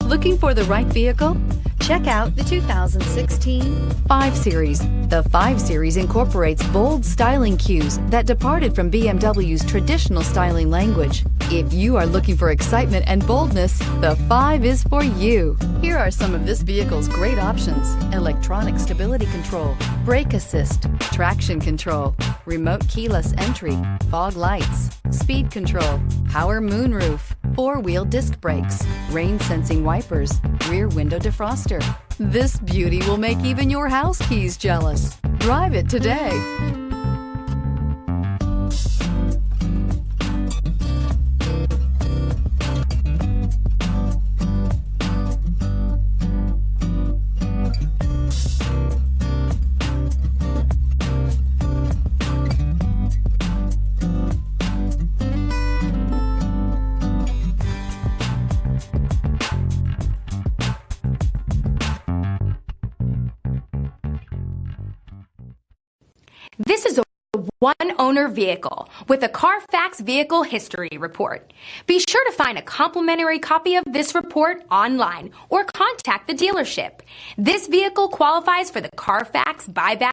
Looking for the right vehicle? Check out the 2016 5 Series. The 5 Series incorporates bold styling cues that departed from BMW's traditional styling language. If you are looking for excitement and boldness, the 5 is for you. Here are some of this vehicle's great options: electronic stability control, brake assist, traction control, remote keyless entry, fog lights, speed control, power moonroof, 4-wheel disc brakes, rain sensing wipers, rear window defroster. This beauty will make even your house keys jealous. Drive it today. This is a one-owner vehicle with a Carfax Vehicle History Report. Be sure to find a complimentary copy of this report online or contact the dealership. This vehicle qualifies for the Carfax buyback